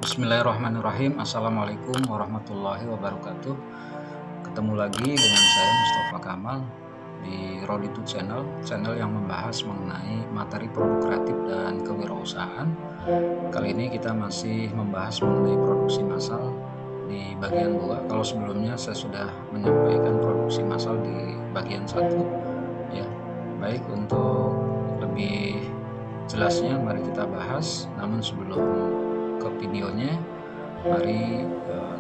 Bismillahirrahmanirrahim. Assalamualaikum warahmatullahi wabarakatuh. Ketemu lagi dengan saya Mustafa Kamal di Roditu channel yang membahas mengenai materi produk kreatif dan kewirausahaan. Kali ini kita masih membahas mengenai produksi massal di bagian 2. Kalau sebelumnya saya sudah menyampaikan produksi massal di bagian 1 ya. Baik, untuk lebih jelasnya mari kita bahas. Namun sebelum ke videonya, mari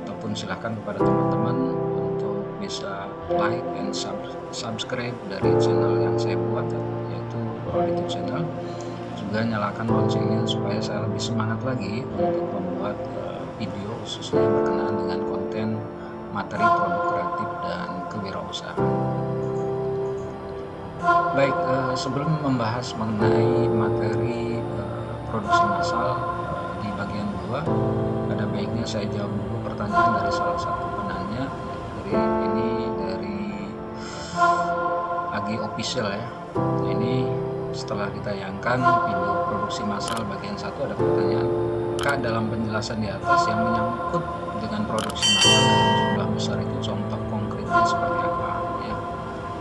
ataupun silahkan kepada teman-teman untuk bisa like and subscribe dari channel yang saya buat, yaitu Roditu channel. Juga nyalakan loncengnya supaya saya lebih semangat lagi untuk membuat video khususnya berkenaan dengan konten materi produk kreatif dan kewirausahaan. Baik, sebelum membahas mengenai materi produksi massal di bagian 2, ada baiknya saya jawab dulu pertanyaan dari salah satu penanya. Dari Agi Official ya. Ini setelah ditayangkan video produksi massal bagian 1, ada pertanyaan, Kak, dalam penjelasan di atas yang menyangkut dengan produksi massal dalam jumlah besar itu contoh konkretnya seperti apa ya.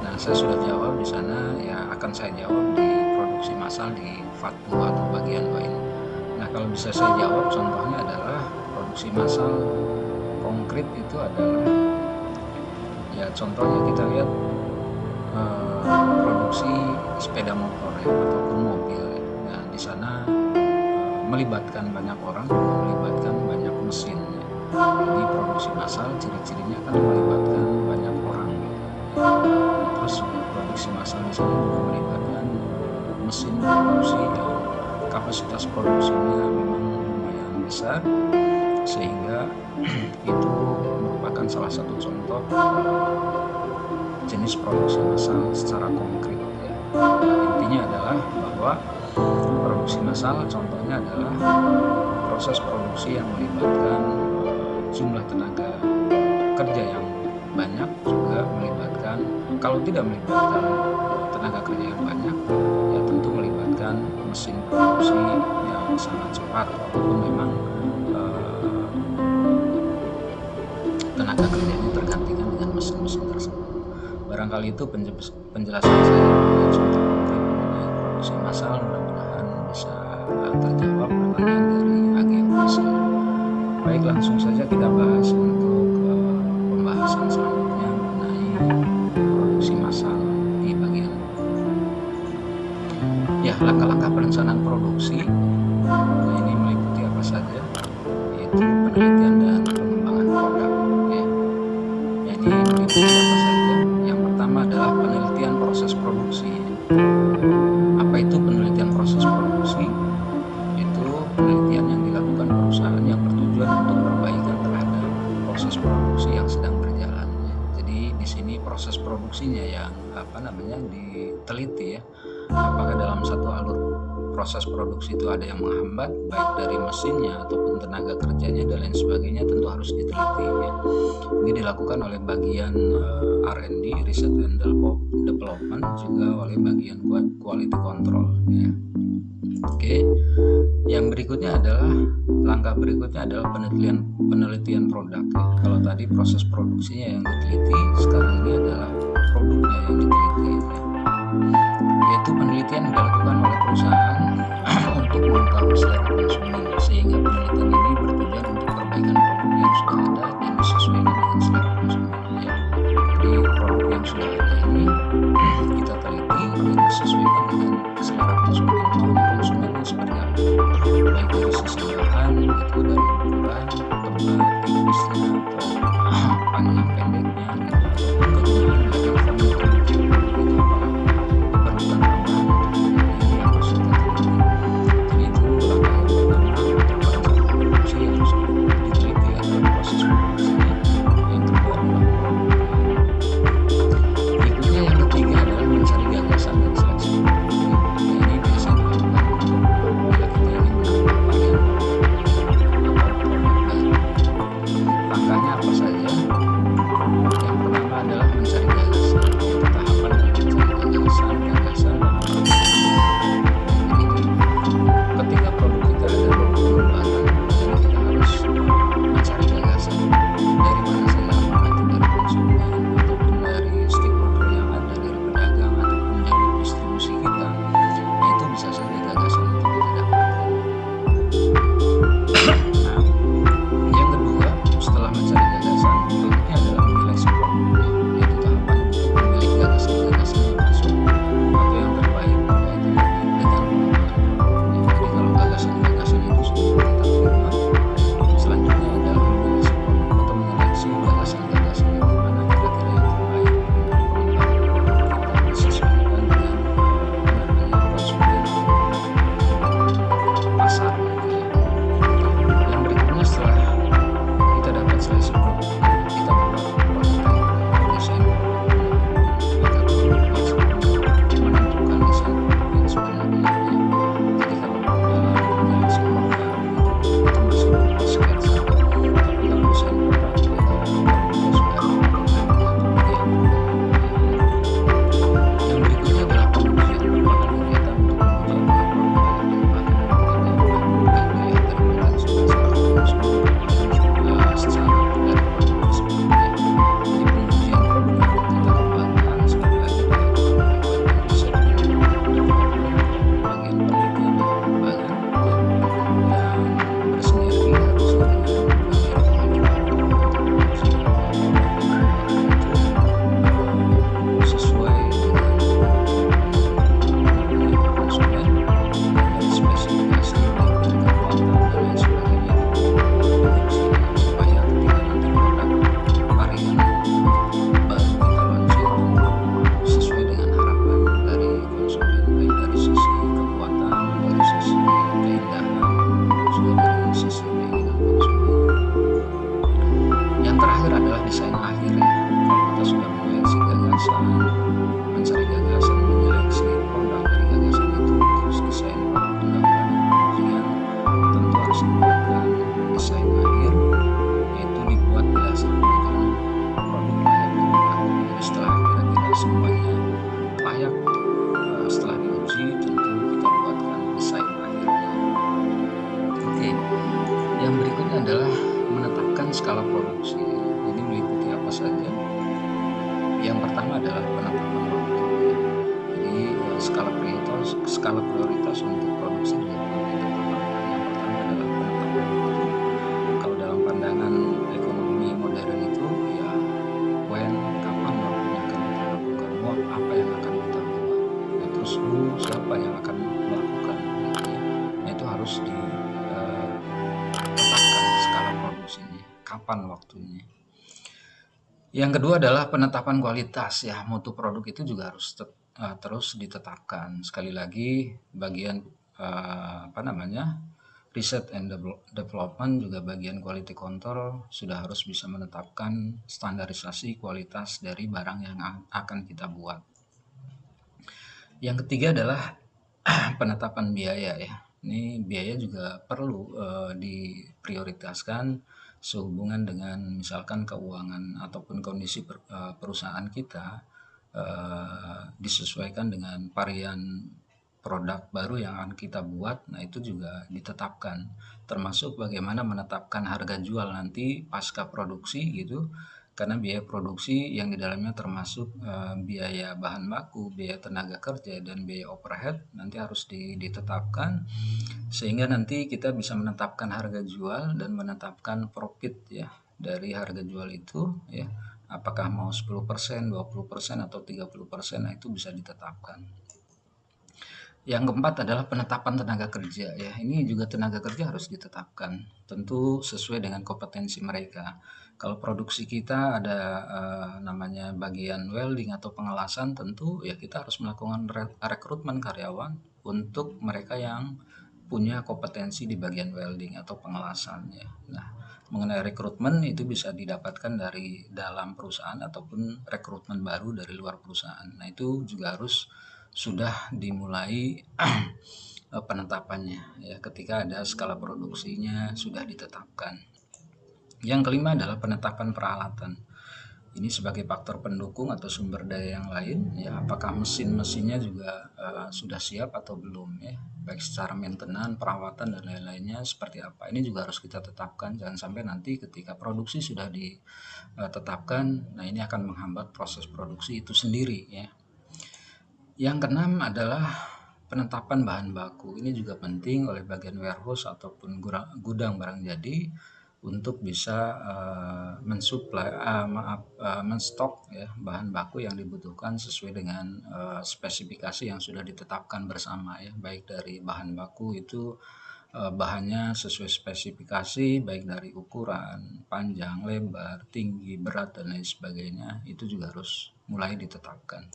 Nah, saya sudah jawab di sana ya, akan saya jawab di produksi massal di part 2 atau bagian 2 ini. Nah, kalau bisa saya jawab, contohnya adalah produksi massal konkret itu adalah ya, contohnya kita lihat produksi sepeda motor ya, ataupun mobil ya. Nah, di sana melibatkan banyak orang, melibatkan banyak mesin ya. Jadi produksi massal ciri-cirinya kan melibatkan banyak orang gitu. Terus produksi massal di sana juga melibatkan mesin produksi yang kapasitas produksinya memang lumayan besar, sehingga itu merupakan salah satu contoh jenis produksi massal secara konkret ya. Intinya adalah bahwa produksi massal contohnya adalah proses produksi yang melibatkan jumlah tenaga kerja yang banyak, juga melibatkan, kalau tidak melibatkan tenaga kerja yang banyak ya tentu melibatkan mesin produksi yang sangat cepat, walaupun memang tenaga kerjanya tergantikan dengan mesin-mesin tersebut. Barangkali itu penjelasan saya mengenai contoh konkret mengenai produksi massal. Mudah-mudahan bisa terjawab pertanyaan dari Agi Official. Baik, langsung saja kita bahas untuk pembahasan selanjutnya mengenai produksi massal di bagian ya, langkah-langkah perencanaan produksi. Ini meliputi apa saja, yaitu penelitian dan pengembangan produk ya. Jadi meliputi apa saja. Yang pertama adalah penelitian proses produksi. Apa itu penelitian proses produksi? Itu penelitian yang dilakukan perusahaan yang bertujuan untuk perbaikan terhadap proses produksi yang sedang berjalan ya. Jadi di sini proses produksinya yang diteliti ya. Apakah dalam satu alur proses produksi itu ada yang menghambat, baik dari mesinnya ataupun tenaga kerjanya dan lain sebagainya, tentu harus diteliti ya. Ini dilakukan oleh bagian R&D, Research and Development, juga oleh bagian Quality Control ya. Oke, yang berikutnya adalah langkah berikutnya adalah penelitian produk ya. Kalau tadi proses produksinya yang diteliti, sekarang ini adalah produknya yang diteliti ya. Yaitu penelitian yang dilakukan oleh perusahaan untuk mengetahui selera konsumen, sehingga penelitian ini bertujuan untuk perbaikan produk yang sudah ada dan disesuaikan dengan selera konsumen ya. Jadi produk yang sudah ada ini kita teliti dan disesuaikan dengan selera konsumen. Mau konsumennya seperti apa, baik dari sisi bahan, itu dari ukuran, tebal, tipisnya, atau panjang pendeknya gitu, kegunaan dari format itu apa, diperlukan tambahan ini yang harus kita teliti. Jadi itu langkah yang pertama untuk perencanaan produksi yang harus diteliti adalah proses produksinya. Yang kedua adalah produk. Berikutnya yang ketiga adalah mencari gagasan dan seleksi produk. Ini biasanya dilakukan untuk apabila kita ingin menambah varian produk atau produk baru. Langkah gagasan, mencari gagasan, menyeleksi produk dari gagasan itu, terus desain produk pendampingan dan pengujian, tentu harus dibuatkan desain akhir, yaitu dibuat berdasarkan ajaran produk layak dipakai. Jadi setelah kira-kira semuanya layak, setelah diuji, tentu kita buatkan desain akhirnya. Oke, yang berikutnya adalah menetapkan skala produksi. Ini meliputi apa saja? Yang pertama adalah penetapan waktu. Jadi skala prioritas untuk produksi juga perlu ditetapkan. Yang pertama adalah penetapan waktu. Kalau dalam pandangan ekonomi modern itu ya kapan waktunya akan kita lakukan, apa yang akan kita buat. Nah, terus siapa yang akan melakukan gitu ya. Nah, itu harus ditetapkan skala produksinya, kapan waktunya. Yang kedua adalah penetapan kualitas ya, mutu produk itu juga harus terus ditetapkan. Sekali lagi bagian riset and development juga bagian quality control sudah harus bisa menetapkan standarisasi kualitas dari barang yang akan kita buat. Yang ketiga adalah penetapan biaya ya. Ini biaya juga perlu diprioritaskan sehubungan dengan misalkan keuangan ataupun kondisi perusahaan kita, disesuaikan dengan varian produk baru yang akan kita buat. Nah, itu juga ditetapkan, termasuk bagaimana menetapkan harga jual nanti pasca produksi gitu, karena biaya produksi yang di dalamnya termasuk biaya bahan baku, biaya tenaga kerja, dan biaya overhead nanti harus ditetapkan, sehingga nanti kita bisa menetapkan harga jual dan menetapkan profit ya dari harga jual itu ya, apakah mau 10%, 20% atau 30%, nah itu bisa ditetapkan. Yang keempat adalah penetapan tenaga kerja ya. Ini juga tenaga kerja harus ditetapkan, tentu sesuai dengan kompetensi mereka. Kalau produksi kita ada namanya bagian welding atau pengelasan, tentu ya kita harus melakukan rekrutmen karyawan untuk mereka yang punya kompetensi di bagian welding atau pengelasan ya. Nah, mengenai rekrutmen itu bisa didapatkan dari dalam perusahaan ataupun rekrutmen baru dari luar perusahaan. Nah, itu juga harus sudah dimulai penetapannya ya ketika ada skala produksinya sudah ditetapkan. Yang kelima adalah penetapan peralatan. Ini sebagai faktor pendukung atau sumber daya yang lain ya, apakah mesinnya juga sudah siap atau belum ya, baik secara maintenance, perawatan dan lain-lainnya seperti apa. Ini juga harus kita tetapkan, jangan sampai nanti ketika produksi sudah ditetapkan, nah ini akan menghambat proses produksi itu sendiri ya. Yang keenam adalah penetapan bahan baku. Ini juga penting oleh bagian warehouse ataupun gudang barang jadi untuk bisa menstok ya bahan baku yang dibutuhkan sesuai dengan spesifikasi yang sudah ditetapkan bersama ya, baik dari bahan baku itu bahannya sesuai spesifikasi, baik dari ukuran, panjang, lebar, tinggi, berat dan lain sebagainya, itu juga harus mulai ditetapkan.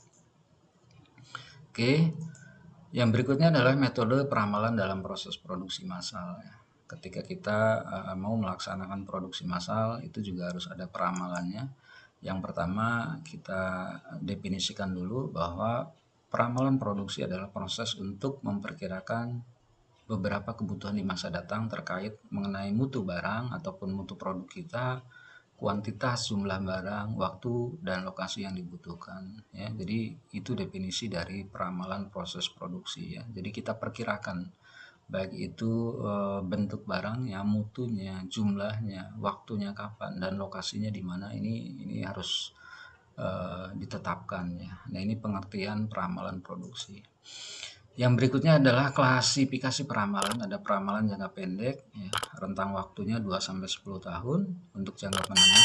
Oke, yang berikutnya adalah metode peramalan dalam proses produksi massal. Ketika kita mau melaksanakan produksi massal, itu juga harus ada peramalannya. Yang pertama, kita definisikan dulu bahwa peramalan produksi adalah proses untuk memperkirakan beberapa kebutuhan di masa datang terkait mengenai mutu barang ataupun mutu produk kita, kuantitas, jumlah barang, waktu, dan lokasi yang dibutuhkan ya. Jadi itu definisi dari peramalan proses produksi ya. Jadi kita perkirakan baik itu bentuk barangnya, mutunya, jumlahnya, waktunya kapan, dan lokasinya di mana, ini harus ditetapkan ya. Nah, ini pengertian peramalan produksi. Yang berikutnya adalah klasifikasi peramalan. Ada peramalan jangka pendek ya, rentang waktunya 2-10 tahun, untuk jangka menengah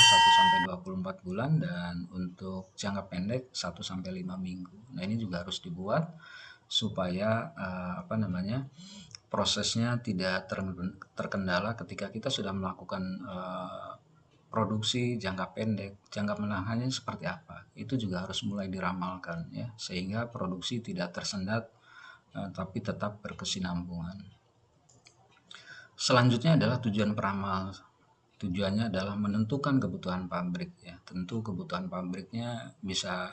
1-24 bulan, dan untuk jangka pendek 1-5 minggu. Nah, ini juga harus dibuat supaya prosesnya tidak terkendala ketika kita sudah melakukan produksi jangka pendek, jangka menengahnya seperti apa. Itu juga harus mulai diramalkan ya, sehingga produksi tidak tersendat tapi tetap berkesinambungan. Selanjutnya adalah tujuan peramal. Tujuannya adalah menentukan kebutuhan pabrik ya. Tentu kebutuhan pabriknya bisa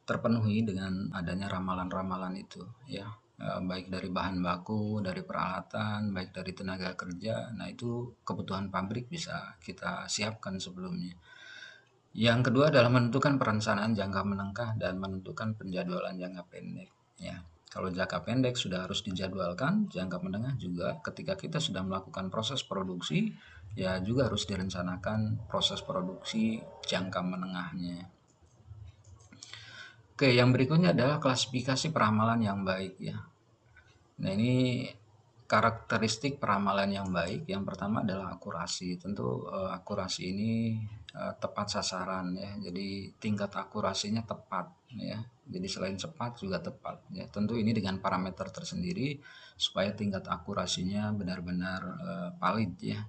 terpenuhi dengan adanya ramalan-ramalan itu ya. Baik dari bahan baku, dari peralatan, baik dari tenaga kerja. Nah, itu kebutuhan pabrik bisa kita siapkan sebelumnya. Yang kedua adalah menentukan perencanaan jangka menengah dan menentukan penjadwalan jangka pendek ya. Kalau jangka pendek sudah harus dijadwalkan, jangka menengah juga ketika kita sudah melakukan proses produksi, ya juga harus direncanakan proses produksi jangka menengahnya. Oke, yang berikutnya adalah klasifikasi peramalan yang baik ya. Nah, ini karakteristik peramalan yang baik. Yang pertama adalah akurasi. Tentu akurasi ini tepat sasaran ya. Jadi tingkat akurasinya tepat ya. Jadi selain cepat juga tepat ya. Tentu ini dengan parameter tersendiri supaya tingkat akurasinya benar-benar valid ya.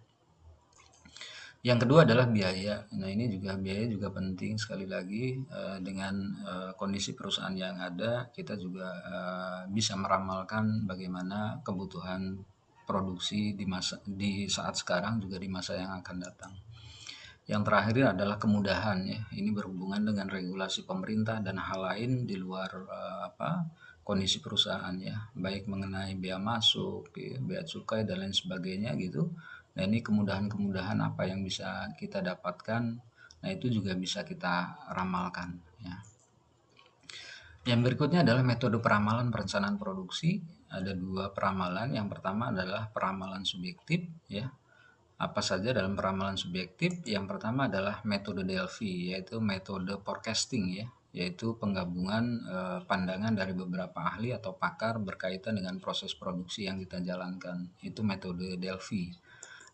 Yang kedua adalah biaya. Nah, ini juga biaya juga penting sekali lagi dengan kondisi perusahaan yang ada, kita juga bisa meramalkan bagaimana kebutuhan produksi di saat sekarang juga di masa yang akan datang. Yang terakhir adalah kemudahan ya. Ini berhubungan dengan regulasi pemerintah dan hal lain di luar kondisi perusahaan ya, baik mengenai bea masuk, ya, bea cukai dan lain sebagainya gitu. Nah, ini kemudahan-kemudahan apa yang bisa kita dapatkan. Nah, itu juga bisa kita ramalkan ya. Yang berikutnya adalah metode peramalan perencanaan produksi. Ada dua peramalan. Yang pertama adalah peramalan subjektif ya. Apa saja dalam peramalan subjektif? Yang pertama adalah metode Delphi, yaitu metode forecasting ya, yaitu penggabungan pandangan dari beberapa ahli atau pakar berkaitan dengan proses produksi yang kita jalankan. Itu metode Delphi.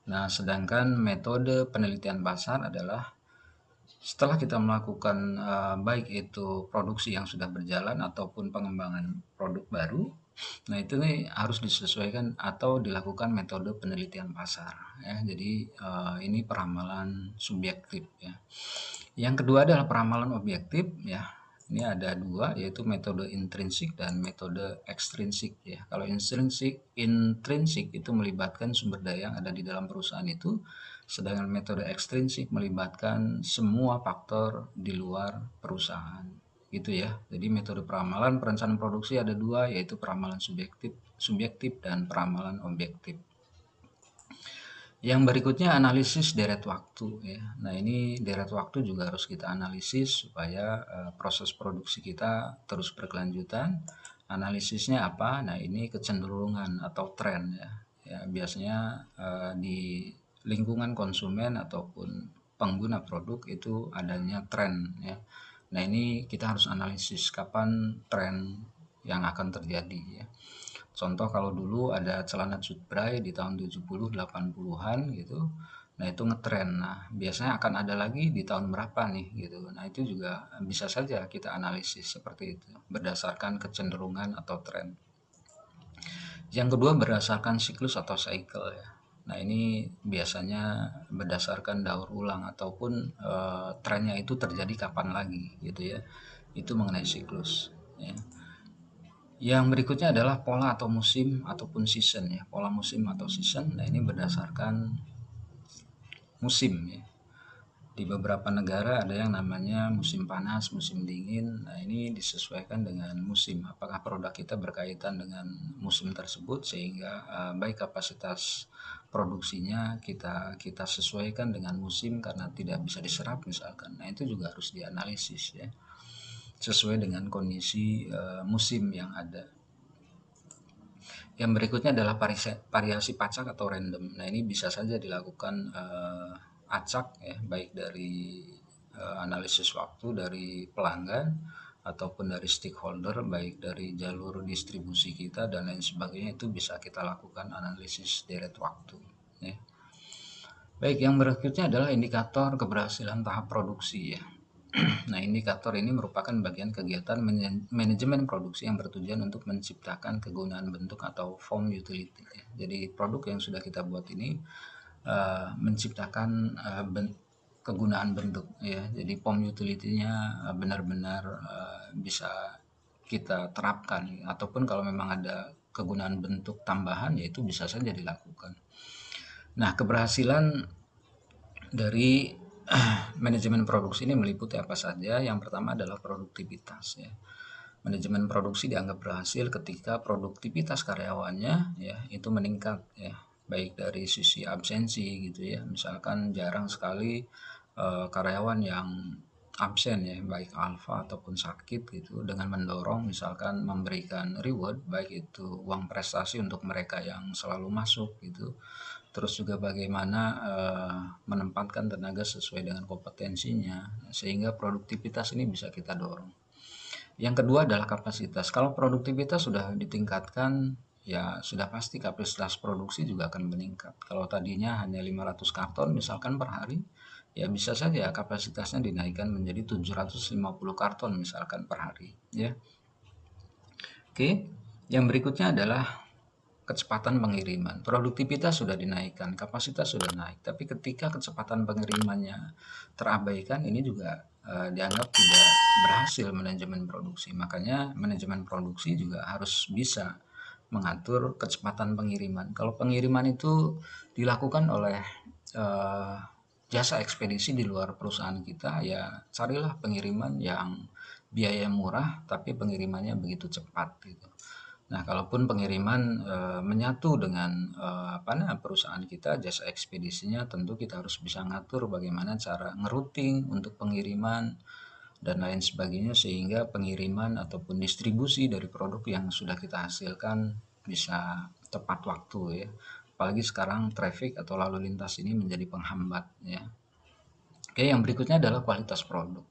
Nah, sedangkan metode penelitian pasar adalah setelah kita melakukan baik itu produksi yang sudah berjalan ataupun pengembangan produk baru, nah itu nih harus disesuaikan atau dilakukan metode penelitian pasar ya. Jadi ini peramalan subjektif ya. Yang kedua adalah peramalan objektif ya. Ini ada dua, yaitu metode intrinsik dan metode ekstrinsik ya. Kalau intrinsik itu melibatkan sumber daya yang ada di dalam perusahaan itu, sedangkan metode ekstrinsik melibatkan semua faktor di luar perusahaan gitu ya. Jadi metode peramalan perencanaan produksi ada dua, yaitu peramalan subjektif dan peramalan objektif. Yang berikutnya analisis deret waktu ya. Nah, ini deret waktu juga harus kita analisis supaya proses produksi kita terus berkelanjutan. Analisisnya apa? Nah, ini kecenderungan atau tren ya. Ya, biasanya di lingkungan konsumen ataupun pengguna produk itu adanya tren ya. Nah, ini kita harus analisis kapan tren yang akan terjadi ya. Contoh kalau dulu ada celana cutbray di tahun 70-80-an gitu. Nah, itu ngetren. Nah, biasanya akan ada lagi di tahun berapa nih gitu. Nah, itu juga bisa saja kita analisis seperti itu berdasarkan kecenderungan atau tren. Yang kedua berdasarkan siklus atau cycle ya. Nah, ini biasanya berdasarkan daur ulang ataupun trennya itu terjadi kapan lagi gitu ya. Itu mengenai siklus ya. Yang berikutnya adalah pola atau musim ataupun season ya. Pola musim atau season. Nah, ini berdasarkan musim ya. Di beberapa negara ada yang namanya musim panas, musim dingin. Nah, ini disesuaikan dengan musim. Apakah produk kita berkaitan dengan musim tersebut sehingga baik kapasitas produksinya kita sesuaikan dengan musim karena tidak bisa diserap misalkan. Nah, itu juga harus dianalisis ya. Sesuai dengan kondisi musim yang ada. Yang berikutnya adalah variasi pacak atau random. Nah, ini bisa saja dilakukan acak ya, baik dari analisis waktu dari pelanggan ataupun dari stakeholder, baik dari jalur distribusi kita dan lain sebagainya, itu bisa kita lakukan analisis deret waktu ya. Baik, yang berikutnya adalah indikator keberhasilan tahap produksi ya. Nah, indikator ini merupakan bagian kegiatan manajemen produksi yang bertujuan untuk menciptakan kegunaan bentuk atau form utility. Jadi produk yang sudah kita buat ini menciptakan kegunaan bentuk ya. Jadi form utility-nya benar-benar bisa kita terapkan ataupun kalau memang ada kegunaan bentuk tambahan ya itu bisa saja dilakukan. Nah, keberhasilan dari manajemen produksi ini meliputi apa saja? Yang pertama adalah produktivitas ya. Manajemen produksi dianggap berhasil ketika produktivitas karyawannya ya itu meningkat ya, baik dari sisi absensi gitu ya. Misalkan jarang sekali karyawan yang absen ya, baik alfa ataupun sakit gitu, dengan mendorong misalkan memberikan reward baik itu uang prestasi untuk mereka yang selalu masuk gitu. Terus juga bagaimana menempatkan tenaga sesuai dengan kompetensinya sehingga produktivitas ini bisa kita dorong. Yang kedua adalah kapasitas. Kalau produktivitas sudah ditingkatkan, ya sudah pasti kapasitas produksi juga akan meningkat. Kalau tadinya hanya 500 karton misalkan per hari, ya bisa saja kapasitasnya dinaikkan menjadi 750 karton misalkan per hari, ya. Oke, yang berikutnya adalah kecepatan pengiriman. Produktivitas sudah dinaikkan, kapasitas sudah naik, tapi ketika kecepatan pengirimannya terabaikan, ini juga dianggap tidak berhasil manajemen produksi. Makanya manajemen produksi juga harus bisa mengatur kecepatan pengiriman. Kalau pengiriman itu dilakukan oleh eh, jasa ekspedisi di luar perusahaan kita, ya carilah pengiriman yang biaya murah tapi pengirimannya begitu cepat gitu. Nah, kalaupun pengiriman menyatu dengan perusahaan kita, jasa ekspedisinya, tentu kita harus bisa ngatur bagaimana cara ngerouting untuk pengiriman dan lain sebagainya sehingga pengiriman ataupun distribusi dari produk yang sudah kita hasilkan bisa tepat waktu ya. Apalagi sekarang traffic atau lalu lintas ini menjadi penghambat ya. Oke, yang berikutnya adalah kualitas produk.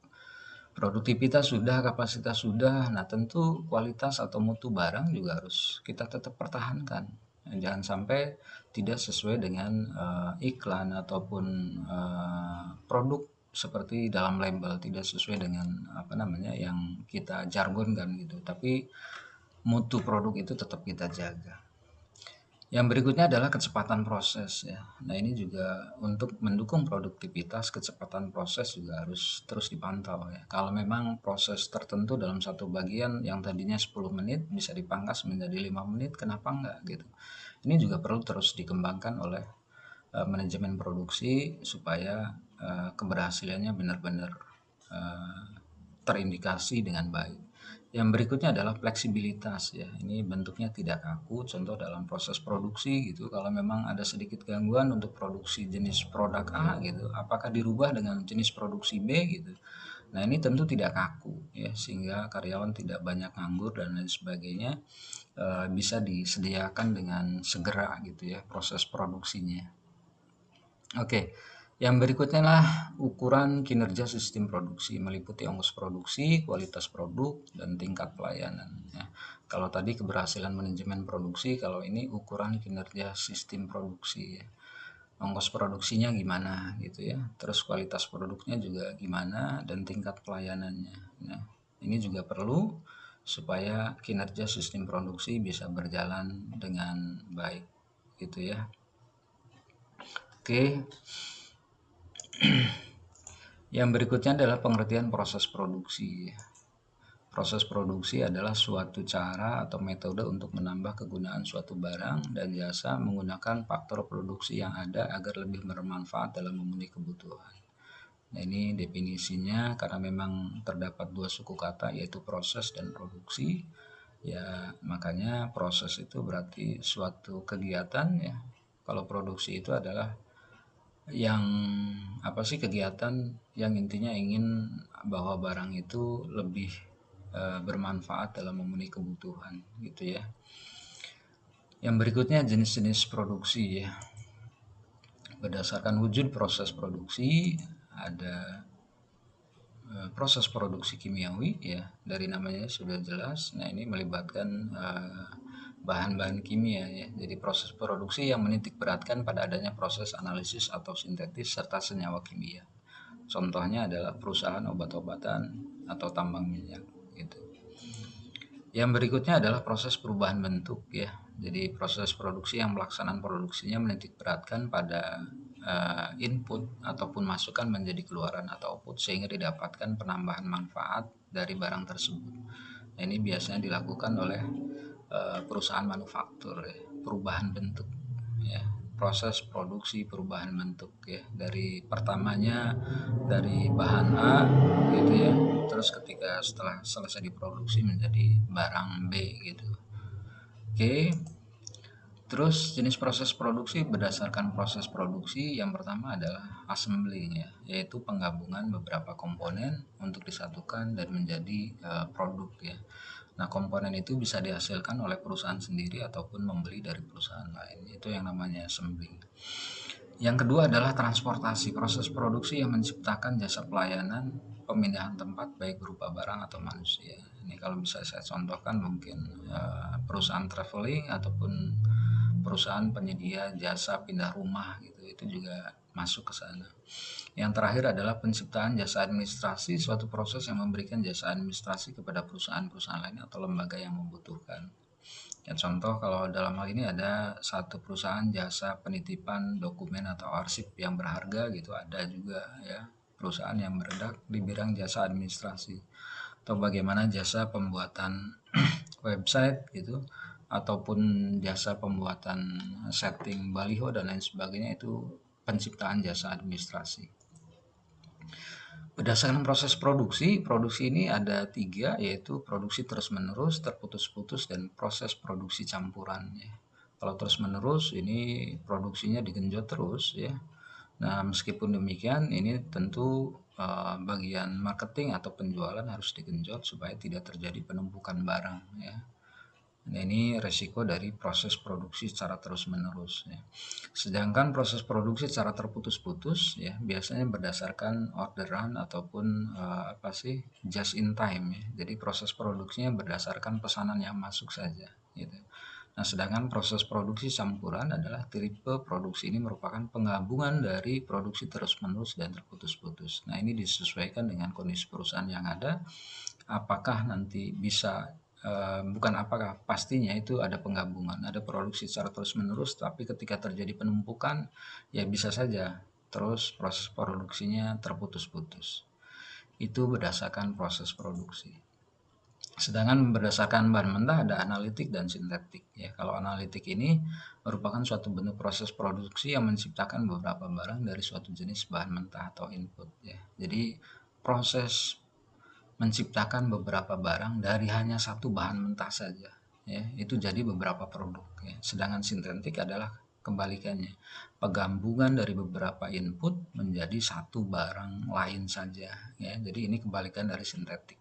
Produktivitas sudah, kapasitas sudah. Nah, tentu kualitas atau mutu barang juga harus kita tetap pertahankan. Jangan sampai tidak sesuai dengan iklan ataupun produk seperti dalam label tidak sesuai dengan yang kita jargonkan gitu. Tapi mutu produk itu tetap kita jaga. Yang berikutnya adalah kecepatan proses ya. Nah, ini juga untuk mendukung produktivitas, kecepatan proses juga harus terus dipantau ya. Kalau memang proses tertentu dalam satu bagian yang tadinya 10 menit bisa dipangkas menjadi 5 menit, kenapa enggak gitu. Ini juga perlu terus dikembangkan oleh manajemen produksi supaya keberhasilannya benar-benar terindikasi dengan baik. Yang berikutnya adalah fleksibilitas ya. Ini bentuknya tidak kaku. Contoh dalam proses produksi gitu. Kalau memang ada sedikit gangguan untuk produksi jenis produk A gitu, apakah dirubah dengan jenis produksi B gitu. Nah, ini tentu tidak kaku ya, sehingga karyawan tidak banyak nganggur dan lain sebagainya. Bisa disediakan dengan segera gitu ya proses produksinya. Oke, yang berikutnya lah ukuran kinerja sistem produksi, meliputi ongkos produksi, kualitas produk, dan tingkat pelayanan. Ya. Kalau tadi keberhasilan manajemen produksi, kalau ini ukuran kinerja sistem produksi. Ya. Ongkos produksinya gimana gitu ya, terus kualitas produknya juga gimana, dan tingkat pelayanannya. Nah, ini juga perlu supaya kinerja sistem produksi bisa berjalan dengan baik gitu ya. Oke. Yang berikutnya adalah pengertian proses produksi. Proses produksi adalah suatu cara atau metode untuk menambah kegunaan suatu barang dan jasa menggunakan faktor produksi yang ada agar lebih bermanfaat dalam memenuhi kebutuhan. Nah, ini definisinya karena memang terdapat dua suku kata yaitu proses dan produksi. Ya, makanya proses itu berarti suatu kegiatan ya. Kalau produksi itu adalah yang kegiatan yang intinya ingin bahwa barang itu lebih bermanfaat dalam memenuhi kebutuhan gitu ya. Yang berikutnya jenis-jenis produksi ya. Berdasarkan wujud proses produksi ada proses produksi kimiawi ya, dari namanya sudah jelas. Nah, ini melibatkan bahan-bahan kimia ya. Jadi proses produksi yang menitik beratkan pada adanya proses analisis atau sintetis serta senyawa kimia. Contohnya adalah perusahaan obat-obatan atau tambang minyak gitu. Yang berikutnya adalah proses perubahan bentuk ya. Jadi proses produksi yang pelaksanaan produksinya menitik beratkan pada input ataupun masukan menjadi keluaran atau output sehingga didapatkan penambahan manfaat dari barang tersebut. Nah, ini biasanya dilakukan oleh perusahaan manufaktur ya, perubahan bentuk ya. proses produksi perubahan bentuk ya, dari pertamanya dari bahan A gitu ya, terus ketika setelah selesai diproduksi menjadi barang B gitu. Oke. Terus jenis proses produksi berdasarkan proses produksi yang pertama adalah assembly ya, yaitu penggabungan beberapa komponen untuk disatukan dan menjadi produk ya. Nah, komponen itu bisa dihasilkan oleh perusahaan sendiri ataupun membeli dari perusahaan lain. Itu yang namanya assembly. Yang kedua adalah transportasi, proses produksi yang menciptakan jasa pelayanan pemindahan tempat baik berupa barang atau manusia. Ini kalau bisa saya contohkan mungkin perusahaan traveling ataupun perusahaan penyedia jasa pindah rumah gitu, itu juga masuk ke sana. Yang terakhir adalah penciptaan jasa administrasi, suatu proses yang memberikan jasa administrasi kepada perusahaan-perusahaan lain atau lembaga yang membutuhkan. Ya, contoh kalau dalam hal ini ada satu perusahaan jasa penitipan dokumen atau arsip yang berharga gitu, ada juga ya perusahaan yang bergerak di bidang jasa administrasi, atau bagaimana jasa pembuatan website gitu, ataupun jasa pembuatan setting baliho dan lain sebagainya, itu penciptaan jasa administrasi. Berdasarkan proses produksi, produksi ini ada 3, yaitu produksi terus-menerus, terputus-putus, dan proses produksi campuran ya. Kalau terus-menerus ini produksinya digenjot terus ya. Nah, meskipun demikian ini tentu bagian marketing atau penjualan harus digenjot supaya tidak terjadi penumpukan barang ya. Nah, ini resiko dari proses produksi secara terus-menerus ya. Sedangkan proses produksi secara terputus-putus ya biasanya berdasarkan orderan ataupun just in time ya. Jadi proses produksinya berdasarkan pesanan yang masuk saja gitu. Nah, sedangkan proses produksi campuran adalah tipe produksi ini merupakan penggabungan dari produksi terus-menerus dan terputus-putus. Nah, ini disesuaikan dengan kondisi perusahaan yang ada, apakah nanti bisa bukan apakah, pastinya itu ada penggabungan, ada produksi secara terus-menerus, tapi ketika terjadi penumpukan ya bisa saja terus proses produksinya terputus-putus. Itu berdasarkan proses produksi. Sedangkan berdasarkan bahan mentah ada analitik dan sintetik ya. Kalau analitik ini merupakan suatu bentuk proses produksi yang menciptakan beberapa barang dari suatu jenis bahan mentah atau input ya. Jadi proses menciptakan beberapa barang dari hanya satu bahan mentah saja ya, itu jadi beberapa produk ya. Sedangkan sintetik adalah kebalikannya, penggabungan dari beberapa input menjadi satu barang lain saja ya. Jadi ini kebalikan dari sintetik.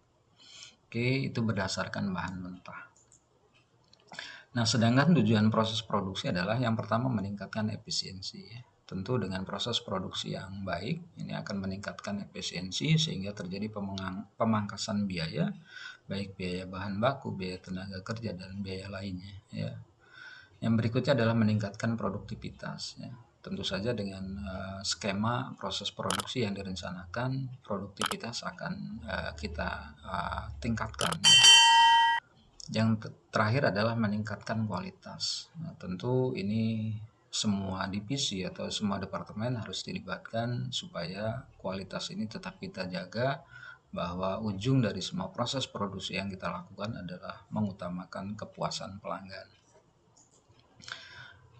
Oke, itu berdasarkan bahan mentah. Nah, sedangkan tujuan proses produksi adalah yang pertama meningkatkan efisiensi ya. Tentu dengan proses produksi yang baik ini akan meningkatkan efisiensi sehingga terjadi pemangkasan biaya, baik biaya bahan baku, biaya tenaga kerja, dan biaya lainnya ya. Yang berikutnya adalah meningkatkan produktivitas ya. Tentu saja dengan skema proses produksi yang direncanakan, produktivitas akan kita tingkatkan ya. Yang terakhir adalah meningkatkan kualitas. Nah, tentu ini semua divisi atau semua departemen harus dilibatkan supaya kualitas ini tetap kita jaga, bahwa ujung dari semua proses produksi yang kita lakukan adalah mengutamakan kepuasan pelanggan.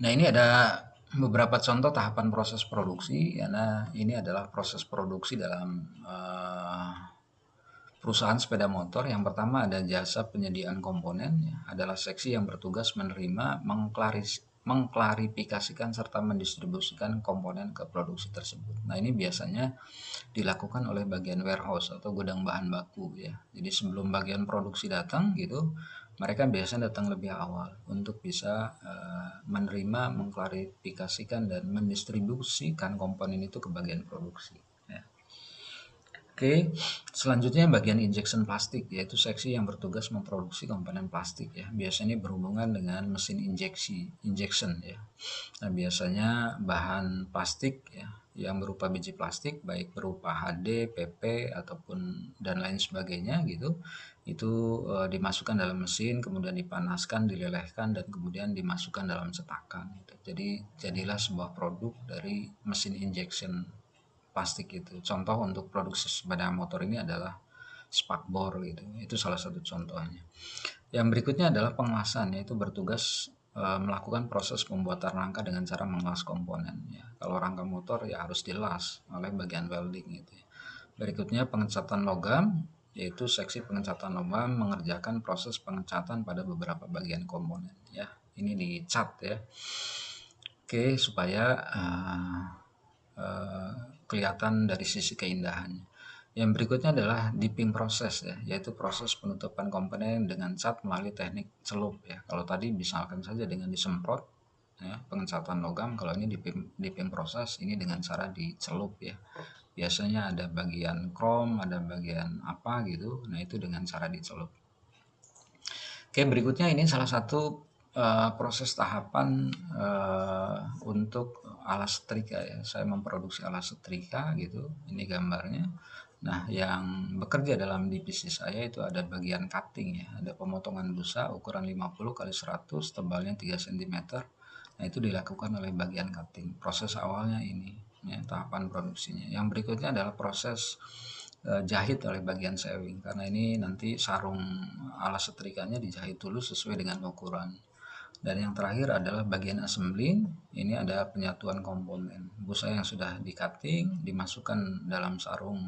Nah, ini ada beberapa contoh tahapan proses produksi, karena ini adalah proses produksi dalam perusahaan sepeda motor. Yang pertama ada jasa penyediaan komponen ya, adalah seksi yang bertugas menerima, mengklarifikasikan serta mendistribusikan komponen ke produksi tersebut. Nah, ini biasanya dilakukan oleh bagian warehouse atau gudang bahan baku ya. Jadi sebelum bagian produksi datang gitu, mereka biasanya datang lebih awal untuk bisa menerima, mengklarifikasikan, dan mendistribusikan komponen itu ke bagian produksi. Oke, selanjutnya bagian injection plastik, yaitu seksi yang bertugas memproduksi komponen plastik ya. Biasanya berhubungan dengan mesin injection ya. Nah, biasanya bahan plastik ya yang berupa biji plastik, baik berupa HD, PP ataupun dan lain sebagainya gitu. Itu dimasukkan dalam mesin, kemudian dipanaskan, dilelehkan, dan kemudian dimasukkan dalam cetakan gitu. Jadi jadilah sebuah produk dari mesin injection plastik itu. Contoh untuk produksi sepeda motor ini adalah spakbor gitu. Itu salah satu contohnya. Yang berikutnya adalah pengemasan, yaitu bertugas melakukan proses pembuatan rangka dengan cara mengelas komponen ya. Kalau rangka motor ya harus dilas oleh bagian welding gitu ya. Berikutnya pengecatan logam, yaitu seksi pengecatan logam mengerjakan proses pengecatan pada beberapa bagian komponen ya. Ini dicat ya. Oke, supaya kelihatan dari sisi keindahannya. Yang berikutnya adalah dipping proses ya, yaitu proses penutupan komponen dengan cat melalui teknik celup ya. Kalau tadi misalkan saja dengan disemprot ya, pengecatan logam, kalau ini dipping proses ini dengan cara dicelup ya. Biasanya ada bagian krom, ada bagian apa gitu. Nah, itu dengan cara dicelup. Oke, berikutnya ini salah satu proses tahapan untuk alas setrika ya. Saya memproduksi alas setrika gitu. Ini gambarnya. Nah, yang bekerja dalam divisi saya itu ada bagian cutting ya. Ada pemotongan busa ukuran 50 kali 100, tebalnya 3 cm. Nah, itu dilakukan oleh bagian cutting. Proses awalnya ini ya, tahapan produksinya. Yang berikutnya adalah proses jahit oleh bagian sewing, karena ini nanti sarung alas setrikanya dijahit dulu sesuai dengan ukuran. Dan yang terakhir adalah bagian assembling. Ini ada penyatuan komponen busa yang sudah di cutting, dimasukkan dalam sarung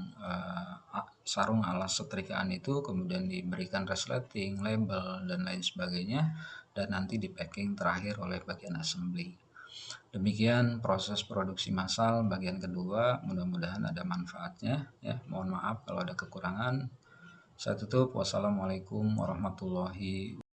alas setrikaan itu, kemudian diberikan resleting, label, dan lain sebagainya, dan nanti di packing terakhir oleh bagian assembly. Demikian proses produksi massal bagian kedua, mudah-mudahan ada manfaatnya ya. Mohon maaf kalau ada kekurangan. Saya tutup. Wassalamualaikum warahmatullahi wabarakatuh.